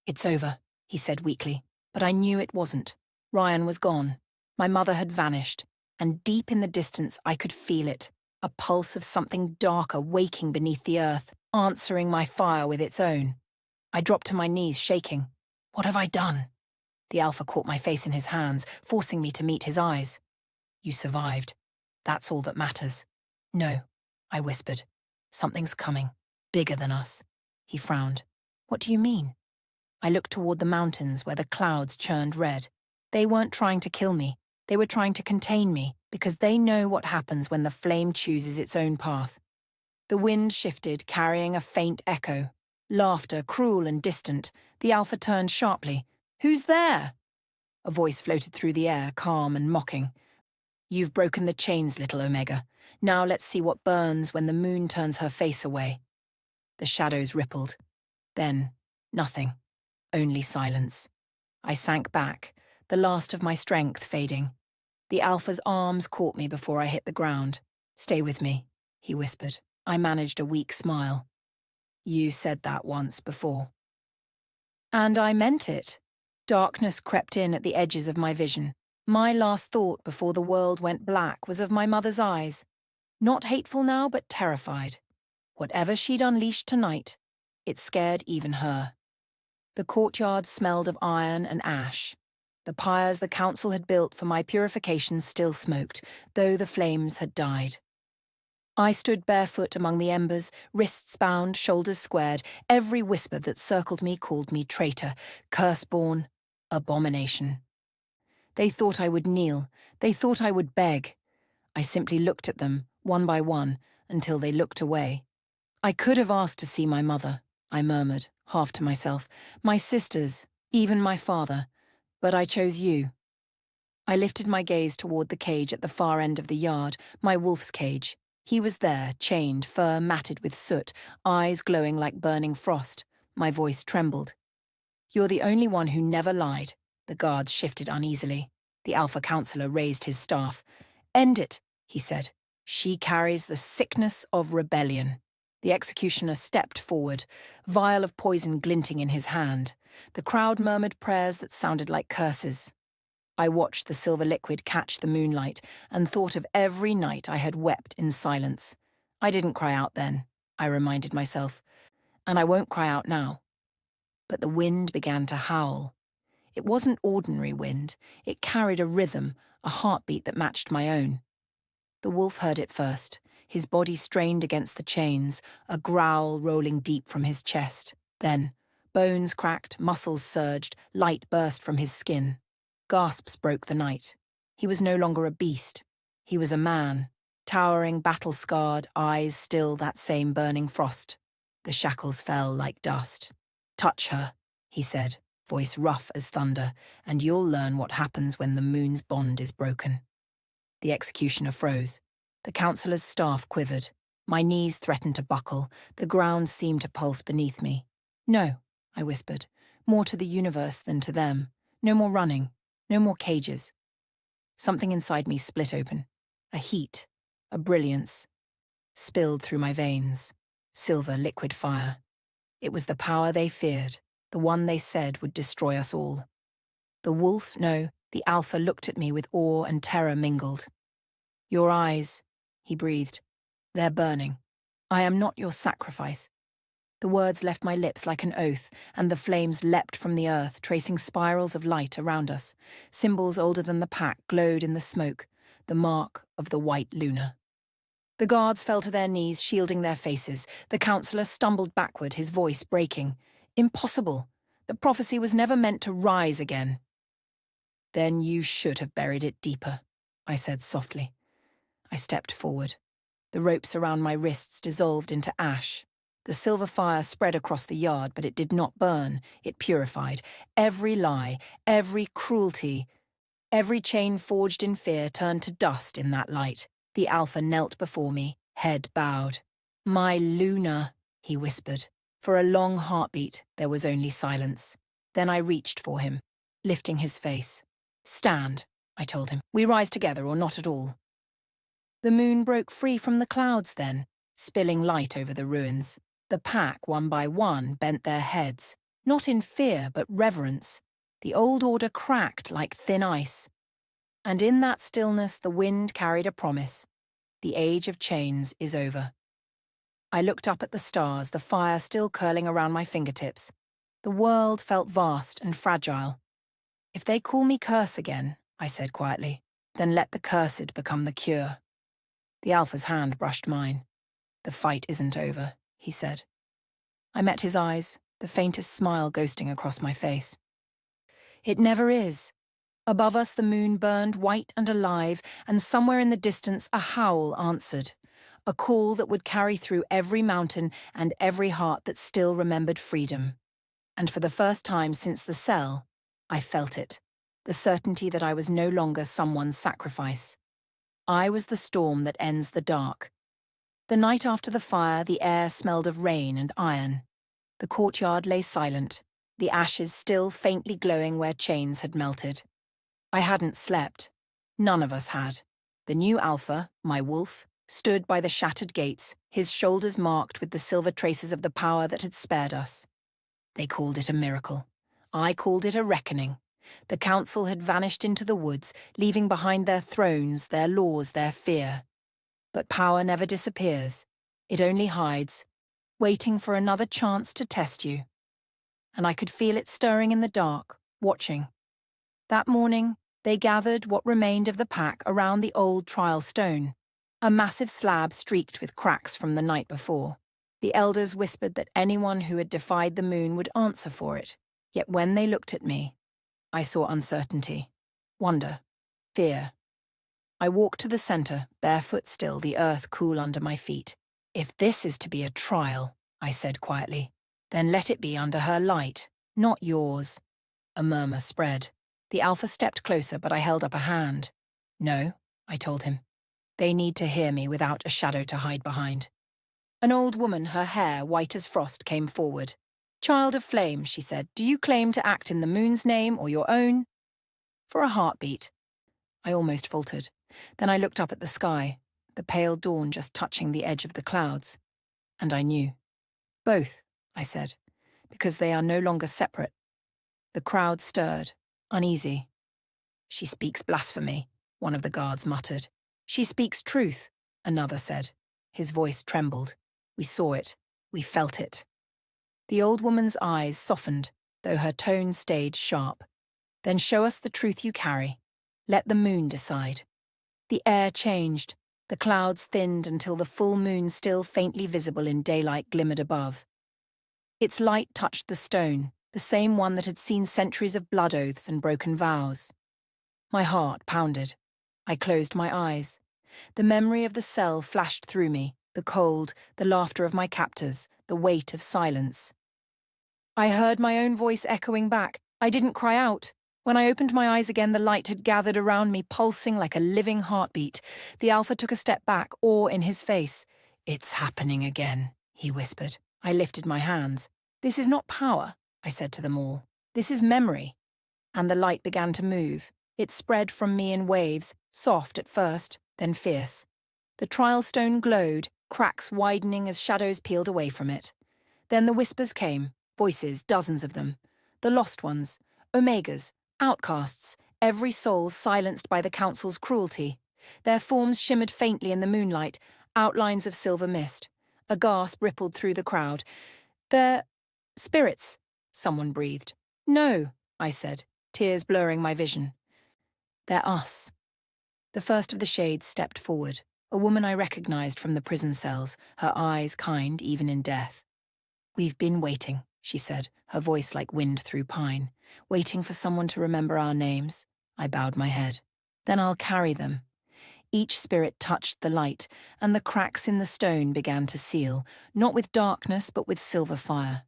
"It's over," he said weakly, but I knew it wasn't. Ryan was gone. My mother had vanished, and deep in the distance I could feel it, a pulse of something darker waking beneath the earth, answering my fire with its own. I dropped to my knees, shaking. What have I done? The alpha caught my face in his hands, forcing me to meet his eyes. "You survived. That's all that matters." "No," I whispered. "Something's coming, bigger than us." He frowned. "What do you mean?" I looked toward the mountains where the clouds churned red. They weren't trying to kill me. They were trying to contain me, because they know what happens when the flame chooses its own path. The wind shifted, carrying a faint echo. Laughter, cruel and distant. The alpha turned sharply. "Who's there?" A voice floated through the air, calm and mocking. "You've broken the chains, little Omega. Now let's see what burns when the moon turns her face away." The shadows rippled. Then, nothing. Only silence. I sank back, the last of my strength fading. The alpha's arms caught me before I hit the ground. "Stay with me," he whispered. I managed a weak smile. "You said that once before." And I meant it. Darkness crept in at the edges of my vision. My last thought before the world went black was of my mother's eyes. Not hateful now, but terrified. Whatever she'd unleashed tonight, it scared even her. The courtyard smelled of iron and ash. The pyres the council had built for my purification still smoked, though the flames had died. I stood barefoot among the embers, wrists bound, shoulders squared. Every whisper that circled me called me traitor, curse-born, abomination. They thought I would kneel. They thought I would beg. I simply looked at them, one by one, until they looked away. "I could have asked to see my mother," I murmured, half to myself, "my sisters, even my father, but I chose you." I lifted my gaze toward the cage at the far end of the yard, my wolf's cage. He was there, chained, fur matted with soot, eyes glowing like burning frost. My voice trembled. "You're the only one who never lied." The guards shifted uneasily. The alpha counselor raised his staff. "End it," he said. "She carries the sickness of rebellion." The executioner stepped forward, vial of poison glinting in his hand. The crowd murmured prayers that sounded like curses. I watched the silver liquid catch the moonlight and thought of every night I had wept in silence. I didn't cry out then, I reminded myself, and I won't cry out now. But the wind began to howl. It wasn't ordinary wind. It carried a rhythm, a heartbeat that matched my own. The wolf heard it first, his body strained against the chains, a growl rolling deep from his chest. Then, bones cracked, muscles surged, light burst from his skin. Gasps broke the night. He was no longer a beast. He was a man, towering, battle-scarred, eyes still that same burning frost. The shackles fell like dust. "Touch her," he said, voice rough as thunder, "and you'll learn what happens when the moon's bond is broken." The executioner froze. The councillor's staff quivered. My knees threatened to buckle. The ground seemed to pulse beneath me. "No," I whispered, "more to the universe than to them. No more running. No more cages." Something inside me split open. A heat, a brilliance, spilled through my veins. Silver liquid fire. It was the power they feared, the one they said would destroy us all. The wolf, no, the alpha looked at me with awe and terror mingled. Your eyes, he breathed. They're burning. I am not your sacrifice. The words left my lips like an oath, and the flames leapt from the earth, tracing spirals of light around us. Symbols older than the pack glowed in the smoke, the mark of the white Luna. The guards fell to their knees, shielding their faces. The counsellor stumbled backward, his voice breaking. Impossible. The prophecy was never meant to rise again. Then you should have buried it deeper, I said softly. I stepped forward. The ropes around my wrists dissolved into ash. The silver fire spread across the yard, but it did not burn. It purified. Every lie, every cruelty, every chain forged in fear turned to dust in that light. The alpha knelt before me, head bowed. My Luna, he whispered. For a long heartbeat, there was only silence. Then I reached for him, lifting his face. Stand, I told him. We rise together or not at all. The moon broke free from the clouds then, spilling light over the ruins. The pack, one by one, bent their heads, not in fear but reverence. The old order cracked like thin ice. And in that stillness the wind carried a promise. The age of chains is over. I looked up at the stars, the fire still curling around my fingertips. The world felt vast and fragile. If they call me curse again, I said quietly, then let the cursed become the cure. The alpha's hand brushed mine. The fight isn't over, he said. I met his eyes, the faintest smile ghosting across my face. It never is. Above us the moon burned white and alive, and somewhere in the distance a howl answered, a call that would carry through every mountain and every heart that still remembered freedom. And for the first time since the cell, I felt it, the certainty that I was no longer someone's sacrifice. I was the storm that ends the dark. The night after the fire, the air smelled of rain and iron. The courtyard lay silent, the ashes still faintly glowing where chains had melted. I hadn't slept. None of us had. The new alpha, my wolf, stood by the shattered gates, his shoulders marked with the silver traces of the power that had spared us. They called it a miracle. I called it a reckoning. The council had vanished into the woods, leaving behind their thrones, their laws, their fear. But power never disappears. It only hides, waiting for another chance to test you. And I could feel it stirring in the dark, watching. That morning, they gathered what remained of the pack around the old trial stone, a massive slab streaked with cracks from the night before. The elders whispered that anyone who had defied the moon would answer for it. Yet when they looked at me, I saw uncertainty, wonder, fear. I walked to the center, barefoot still, the earth cool under my feet. If this is to be a trial, I said quietly, then let it be under her light, not yours. A murmur spread. The alpha stepped closer, but I held up a hand. No, I told him. They need to hear me without a shadow to hide behind. An old woman, her hair white as frost, came forward. Child of flame, she said, do you claim to act in the moon's name or your own? For a heartbeat. I almost faltered. Then I looked up at the sky, the pale dawn just touching the edge of the clouds. And I knew. Both, I said, because they are no longer separate. The crowd stirred, uneasy. She speaks blasphemy, one of the guards muttered. She speaks truth, another said. His voice trembled. We saw it. We felt it. The old woman's eyes softened, though her tone stayed sharp. Then show us the truth you carry. Let the moon decide. The air changed. The clouds thinned until the full moon, still faintly visible in daylight, glimmered above. Its light touched the stone, the same one that had seen centuries of blood oaths and broken vows. My heart pounded. I closed my eyes. The memory of the cell flashed through me, the cold, the laughter of my captors, the weight of silence. I heard my own voice echoing back. I didn't cry out. When I opened my eyes again, the light had gathered around me, pulsing like a living heartbeat. The alpha took a step back, awe in his face. It's happening again, he whispered. I lifted my hands. This is not power, I said to them all. This is memory. And the light began to move. It spread from me in waves, soft at first, then fierce. The trial stone glowed, cracks widening as shadows peeled away from it. Then the whispers came, voices, dozens of them. The lost ones, Omegas, Outcasts, every soul silenced by the council's cruelty. Their forms shimmered faintly in the moonlight, outlines of silver mist. A gasp rippled through the crowd. "They're spirits," someone breathed. "No," I said, tears blurring my vision. "They're us." The first of the shades stepped forward, a woman I recognized from the prison cells, her eyes kind even in death. "We've been waiting," she said, her voice like wind through pine. "Waiting for someone to remember our names." I bowed my head. "Then I'll carry them." Each spirit touched the light, and the cracks in the stone began to seal, not with darkness but with silver fire.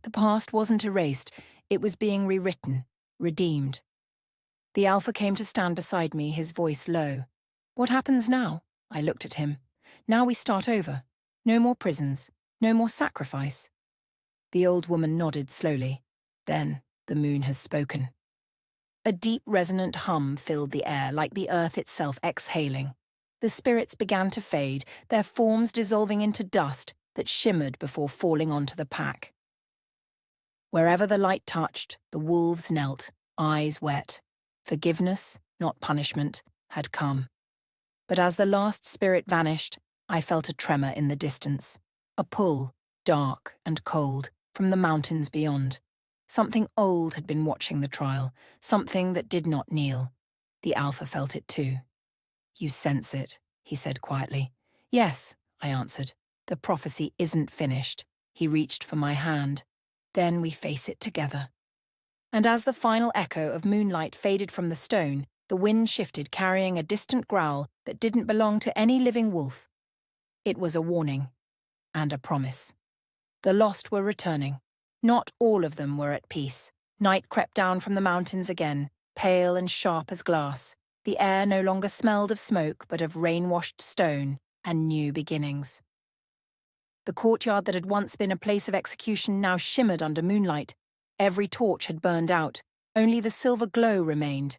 The past wasn't erased, it was being rewritten, redeemed. The Alpha came to stand beside me, his voice low. "What happens now?" I looked at him. "Now we start over. No more prisons, no more sacrifice." The old woman nodded slowly. "Then the moon has spoken." A deep, resonant hum filled the air, like the earth itself exhaling. The spirits began to fade, their forms dissolving into dust that shimmered before falling onto the pack. Wherever the light touched, the wolves knelt, eyes wet. Forgiveness, not punishment, had come. But as the last spirit vanished, I felt a tremor in the distance, a pull, dark and cold, from the mountains beyond. Something old had been watching the trial, something that did not kneel. The Alpha felt it too. "You sense it," he said quietly. "Yes," I answered. "The prophecy isn't finished." He reached for my hand. "Then we face it together." And as the final echo of moonlight faded from the stone, the wind shifted, carrying a distant growl that didn't belong to any living wolf. It was a warning and a promise. The lost were returning. Not all of them were at peace. Night crept down from the mountains again, pale and sharp as glass. The air no longer smelled of smoke, but of rain-washed stone and new beginnings. The courtyard that had once been a place of execution now shimmered under moonlight. Every torch had burned out. Only the silver glow remained.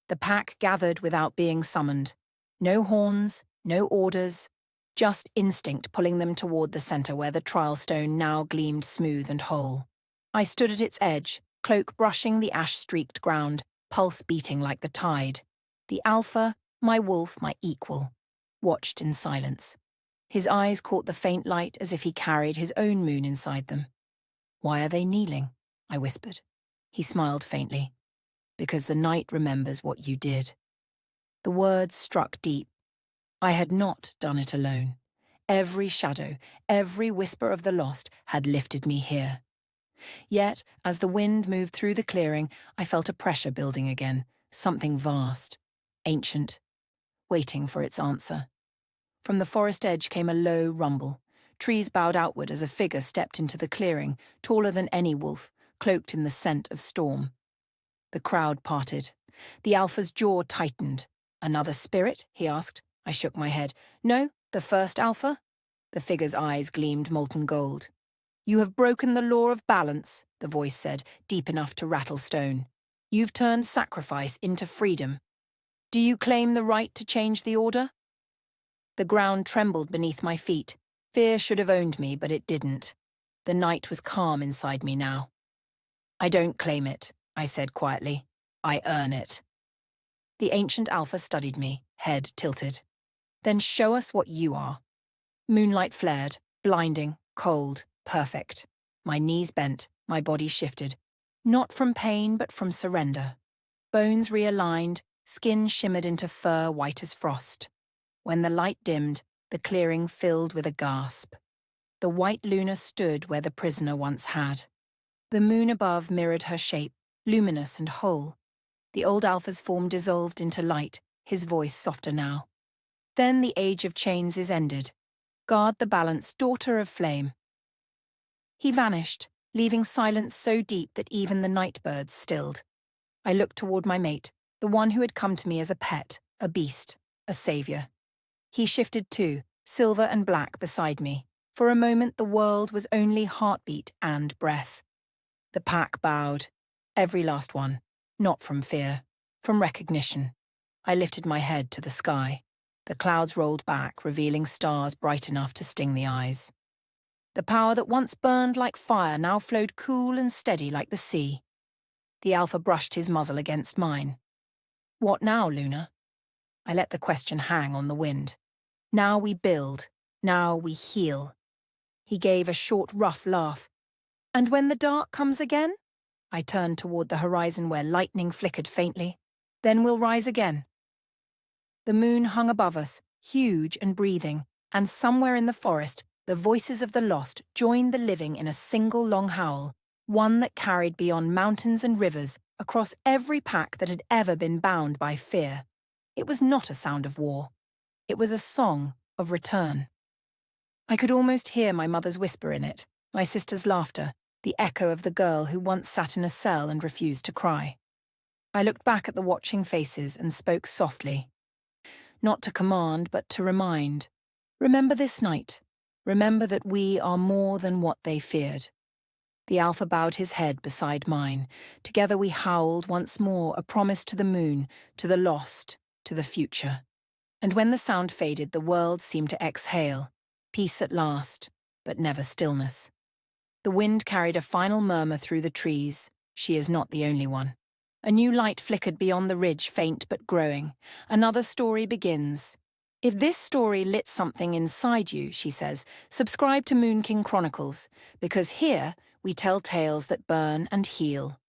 The pack gathered without being summoned. No horns, no orders, just instinct pulling them toward the center where the trial stone now gleamed smooth and whole. I stood at its edge, cloak brushing the ash-streaked ground, pulse beating like the tide. The Alpha, my wolf, my equal, watched in silence. His eyes caught the faint light as if he carried his own moon inside them. "Why are they kneeling?" I whispered. He smiled faintly. "Because the night remembers what you did." The words struck deep. I had not done it alone. Every shadow, every whisper of the lost had lifted me here. Yet, as the wind moved through the clearing, I felt a pressure building again, something vast, ancient, waiting for its answer. From the forest edge came a low rumble. Trees bowed outward as a figure stepped into the clearing, taller than any wolf, cloaked in the scent of storm. The crowd parted. The Alpha's jaw tightened. "Another spirit?" he asked. I shook my head. "No, the first Alpha?" The figure's eyes gleamed molten gold. "You have broken the law of balance," the voice said, deep enough to rattle stone. "You've turned sacrifice into freedom. Do you claim the right to change the order?" The ground trembled beneath my feet. Fear should have owned me, but it didn't. The night was calm inside me now. "I don't claim it," I said quietly. "I earn it." The ancient Alpha studied me, head tilted. "Then show us what you are." Moonlight flared, blinding, cold, perfect. My knees bent, my body shifted. Not from pain, but from surrender. Bones realigned, skin shimmered into fur white as frost. When the light dimmed, the clearing filled with a gasp. The white Luna stood where the prisoner once had. The moon above mirrored her shape, luminous and whole. The old Alpha's form dissolved into light, his voice softer now. "Then the age of chains is ended. Guard the balance, daughter of flame." He vanished, leaving silence so deep that even the night birds stilled. I looked toward my mate, the one who had come to me as a pet, a beast, a savior. He shifted too, silver and black beside me. For a moment the world was only heartbeat and breath. The pack bowed, every last one, not from fear, from recognition. I lifted my head to the sky. The clouds rolled back, revealing stars bright enough to sting the eyes. The power that once burned like fire now flowed cool and steady like the sea. The Alpha brushed his muzzle against mine. What now, Luna? I let the question hang on the wind. Now we build. Now we heal. He gave a short, rough laugh. And when the dark comes again? I turned toward the horizon where lightning flickered faintly. Then we'll rise again. The moon hung above us, huge and breathing, and somewhere in the forest, the voices of the lost joined the living in a single long howl, one that carried beyond mountains and rivers, across every pack that had ever been bound by fear. It was not a sound of war. It was a song of return. I could almost hear my mother's whisper in it, my sister's laughter, the echo of the girl who once sat in a cell and refused to cry. I looked back at the watching faces and spoke softly. Not to command, but to remind. Remember this night. Remember that we are more than what they feared. The Alpha bowed his head beside mine. Together we howled once more, a promise to the moon, to the lost, to the future. And when the sound faded, the world seemed to exhale. Peace at last, but never stillness. The wind carried a final murmur through the trees. She is not the only one. A new light flickered beyond the ridge, faint but growing. Another story begins. If this story lit something inside you, she says, subscribe to Moon King Chronicles, because here we tell tales that burn and heal.